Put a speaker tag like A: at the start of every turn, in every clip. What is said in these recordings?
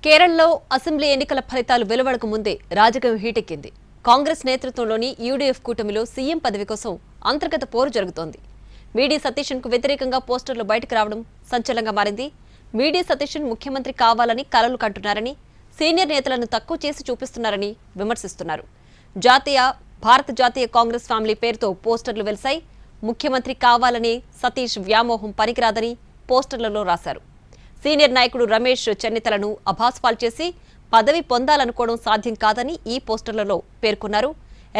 A: కేరళలో అసెంబ్లీ ఎన్నికల ఫలితాలు వెలువడక ముందే రాజకీయం హీటెక్కింది. కాంగ్రెస్ నేతృత్వంలోని యూడీఎఫ్ కూటమిలో సీఎం పదవి కోసం అంతర్గత పోరు జరుగుతోంది. వీడీ సతీష్కు వ్యతిరేకంగా పోస్టర్లు బయటకు రావడం సంచలనంగా మారింది. వీడీ సతీష్ ముఖ్యమంత్రి కావాలని కలలు కంటున్నారని, సీనియర్ నేతలను తక్కువ చేసి చూపిస్తున్నారని విమర్శిస్తున్నారు. భారత జాతీయ కాంగ్రెస్ ఫ్యామిలీ పేరుతో పోస్టర్లు వెలిశాయి. ముఖ్యమంత్రి కావాలని సతీష్ వ్యామోహం పనికిరాదని పోస్టర్లలో రాశారు. సీనియర్ నాయకుడు రమేష్ చెన్నితలను అభాస్పాల్ చేసి పదవి పొందాలనుకోవడం సాధ్యం కాదని ఈ పోస్టర్లలో పేర్కొన్నారు.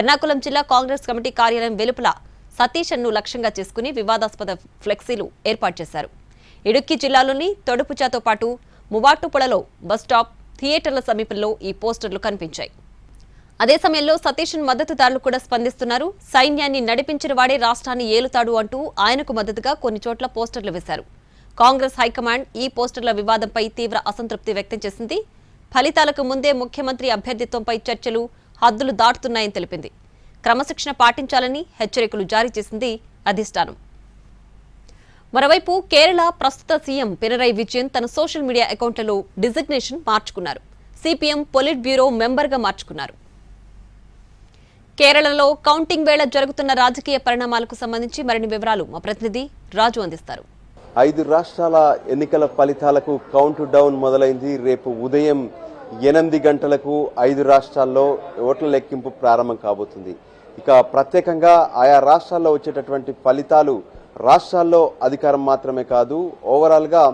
A: ఎర్నాకుళం జిల్లా కాంగ్రెస్ కమిటీ కార్యాలయం వెలుపల సతీష్ను లక్ష్యంగా చేసుకుని వివాదాస్పద ఫ్లెక్సీలు ఏర్పాటు చేశారు. ఇడుక్కి జిల్లాలోని తొడుపుచాతో పాటు మువాటుపుళలో బస్టాప్, థియేటర్ల సమీపంలో ఈ పోస్టర్లు కనిపించాయి. అదే సమయంలో సతీష్ మద్దతుదారులు కూడా స్పందిస్తున్నారు. సైన్యాన్ని నడిపించిన వాడే రాష్ట్రాన్ని ఏలుతాడు అంటూ ఆయనకు మద్దతుగా కొన్ని చోట్ల పోస్టర్లు వేశారు. కాంగ్రెస్ హైకమాండ్ ఈ పోస్టర్ల వివాదంపై తీవ్ర అసంతృప్తి వ్యక్తం చేసింది. ఫలితాలకు ముందే ముఖ్యమంత్రి అభ్యర్థిత్వంపై చర్చలు హద్దులు దాటుతున్నాయని తెలిపింది. క్రమశిక్షణ పాటించాలని హెచ్చరికలు జారీ చేసింది అధిష్టానం. మరోవైపు కేరళ ప్రస్తుత సీఎం పినరయి విజయన్ తన సోషల్ మీడియా అకౌంట్లలో డిజిగ్నేషన్ మార్చుకున్నారు. సిపిఎం పొలిట్ బ్యూరో మెంబర్గా మార్చుకున్నారు. కేరళలో కౌంటింగ్ వేళ జరుగుతున్న రాజకీయ పరిణామాలకు సంబంధించి మరిన్ని వివరాలు మా ప్రతినిధి రాజు అందిస్తారు.
B: 5 రాష్ట్రాల ఎన్నికల ఫలితాలకు కౌంట్ డౌన్ మొదలైంది. రేపు ఉదయం 8 గంటలకు 5 రాష్ట్రాల్లో ఓట్ల లెక్కింపు ప్రారంభం కాబోతుంది. ఇక ప్రత్యేకంగా ఆయా రాష్ట్రాల్లో వచ్చేటటువంటి ఫలితాలు రాష్ట్రాల్లో అధికారం మాత్రమే కాదు, ఓవరాల్గా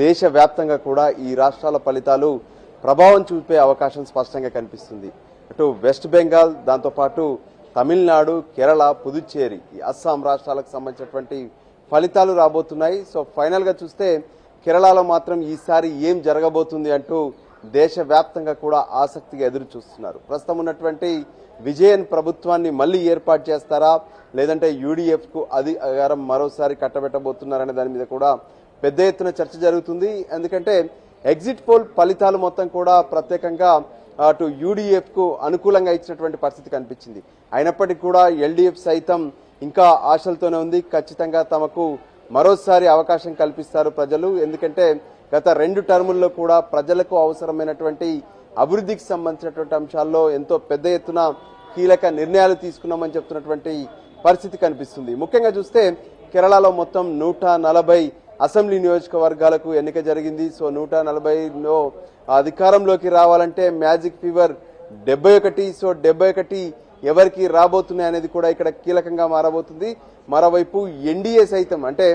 B: దేశవ్యాప్తంగా కూడా ఈ రాష్ట్రాల ఫలితాలు ప్రభావం చూపే అవకాశం స్పష్టంగా కనిపిస్తుంది. అటు వెస్ట్ బెంగాల్, దాంతోపాటు తమిళనాడు, కేరళ, పుదుచ్చేరి, ఈ అస్సాం రాష్ట్రాలకు సంబంధించినటువంటి ఫలితాలు రాబోతున్నాయి. సో ఫైనల్గా చూస్తే కేరళలో మాత్రం ఈసారి ఏం జరగబోతుంది అంటూ దేశవ్యాప్తంగా కూడా ఆసక్తిగా ఎదురు చూస్తున్నారు. ప్రస్తుతం ఉన్నటువంటి విజయన్ ప్రభుత్వాన్ని మళ్లీ ఏర్పాటు చేస్తారా, లేదంటే యూడీఎఫ్కు అధికారం మరోసారి కట్టబెట్టబోతున్నారనే దాని మీద కూడా పెద్ద ఎత్తున చర్చ జరుగుతుంది. ఎందుకంటే ఎగ్జిట్ పోల్ ఫలితాలు మొత్తం కూడా ప్రత్యేకంగా అటు యూడీఎఫ్కు అనుకూలంగా ఇచ్చినటువంటి పరిస్థితి కనిపించింది. అయినప్పటికీ కూడా ఎల్డీఎఫ్ సైతం ఇంకా ఆశలతోనే ఉంది. ఖచ్చితంగా తమకు మరోసారి అవకాశం కల్పిస్తారు ప్రజలు. ఎందుకంటే గత 2 టర్ముల్లో కూడా ప్రజలకు అవసరమైనటువంటి అభివృద్ధికి సంబంధించినటువంటి అంశాల్లో ఎంతో పెద్ద ఎత్తున కీలక నిర్ణయాలు తీసుకున్నామని చెప్తున్నటువంటి పరిస్థితి కనిపిస్తుంది. ముఖ్యంగా చూస్తే కేరళలో మొత్తం 140 అసెంబ్లీ నియోజకవర్గాలకు ఎన్నిక జరిగింది. సో 140లో అధికారంలోకి రావాలంటే మ్యాజిక్ ఫిగర్ 71. సో 71 ఎవరికి రాబోతున్నాయి అనేది కూడా ఇక్కడ కీలకంగా మారబోతుంది. మరోవైపు ఎన్డీఏ సైతం అంటే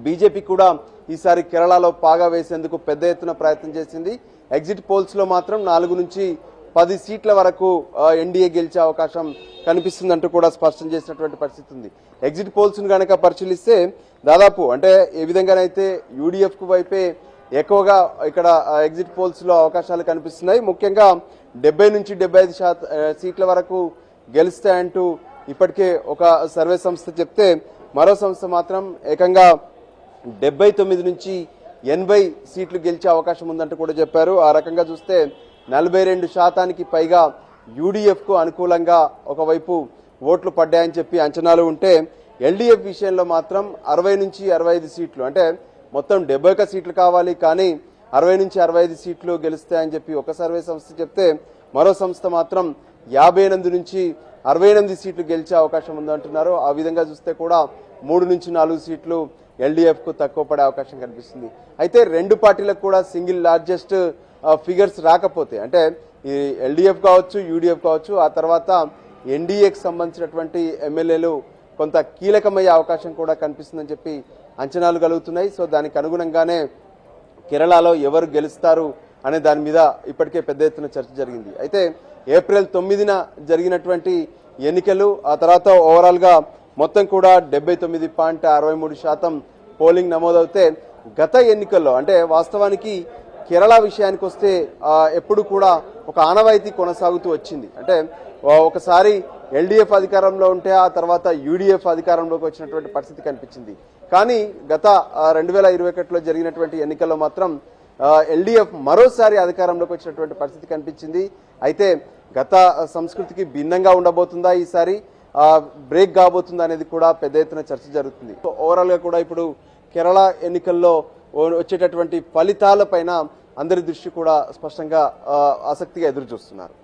B: బీజేపీ కూడా ఈసారి కేరళలో పాగా వేసేందుకు పెద్ద ఎత్తున ప్రయత్నం చేసింది. ఎగ్జిట్ పోల్స్ లో మాత్రం 4 నుంచి 10 సీట్ల వరకు ఎన్డీఏ గెలిచే అవకాశం కనిపిస్తుందంటూ కూడా స్పష్టం చేసినటువంటి పరిస్థితి ఉంది. ఎగ్జిట్ పోల్స్ ను కనుక పరిశీలిస్తే దాదాపు అంటే ఏ విధంగానైతే యూడీఎఫ్ కు వైపే ఎక్కువగా ఇక్కడ ఎగ్జిట్ పోల్స్ లో అవకాశాలు కనిపిస్తున్నాయి. ముఖ్యంగా 70 నుంచి 75 సీట్ల వరకు గెలుస్తాయంటూ ఇప్పటికే ఒక సర్వే సంస్థ చెప్తే, మరో సంస్థ మాత్రం ఏకంగా 79 నుంచి 80 సీట్లు గెలిచే అవకాశం ఉందంటూ కూడా చెప్పారు. ఆ రకంగా చూస్తే 42% పైగా యూడీఎఫ్ కు అనుకూలంగా ఒకవైపు ఓట్లు పడ్డాయని చెప్పి అంచనాలు ఉంటే, ఎల్డీఎఫ్ విషయంలో మాత్రం 60 నుంచి 65 సీట్లు అంటే మొత్తం 71 సీట్లు కావాలి, కానీ 60 నుంచి 65 సీట్లు గెలుస్తాయని చెప్పి ఒక సర్వే సంస్థ చెప్తే, మరో సంస్థ మాత్రం 58 నుంచి 68 సీట్లు గెలిచే అవకాశం ఉందంటున్నారు. ఆ విధంగా చూస్తే కూడా 3 నుంచి 4 సీట్లు ఎల్డీఎఫ్ కు తక్కువ పడే అవకాశం కనిపిస్తుంది. అయితే 2 పార్టీలకు కూడా సింగిల్ లార్జెస్ట్ ఫిగర్స్ రాకపోతే, అంటే ఈ ఎల్డీఎఫ్ కావచ్చు, యూడీఎఫ్ కావచ్చు, ఆ తర్వాత ఎన్డీఏకి సంబంధించినటువంటి ఎమ్మెల్యేలు కొంత కీలకమయ్యే అవకాశం కూడా కనిపిస్తుందని చెప్పి అంచనాలు కలుగుతున్నాయి. సో దానికి అనుగుణంగానే కేరళలో ఎవరు గెలుస్తారు అనే దాని మీద ఇప్పటికే పెద్ద ఎత్తున చర్చ జరిగింది. అయితే ఏప్రిల్ 9న జరిగినటువంటి ఎన్నికలు, ఆ తర్వాత ఓవరాల్ గా మొత్తం కూడా 79.63% పోలింగ్ నమోదవుతే, గత ఎన్నికల్లో అంటే వాస్తవానికి కేరళ విషయానికి వస్తే ఎప్పుడు కూడా ఒక ఆనవాయితీ కొనసాగుతూ వచ్చింది. అంటే ఒకసారి ఎల్డీఎఫ్ అధికారంలో ఉంటే ఆ తర్వాత యూడీఎఫ్ అధికారంలోకి వచ్చినటువంటి పరిస్థితి కనిపించింది. కానీ గత 2021లో జరిగినటువంటి ఎన్నికల్లో మాత్రం ఎల్డీఎఫ్ మరోసారి అధికారంలోకి వచ్చినటువంటి పరిస్థితి కనిపించింది. అయితే గత సంస్కృతికి భిన్నంగా ఉండబోతుందా ఈసారి, బ్రేక్ కాబోతుందా అనేది కూడా పెద్ద ఎత్తున చర్చ జరుగుతుంది. ఓవరాల్ గా కూడా ఇప్పుడు కేరళ ఎన్నికల్లో వచ్చేటటువంటి ఫలితాలపైన అందరి దృష్టి కూడా స్పష్టంగా ఆసక్తిగా ఎదురు చూస్తున్నారు.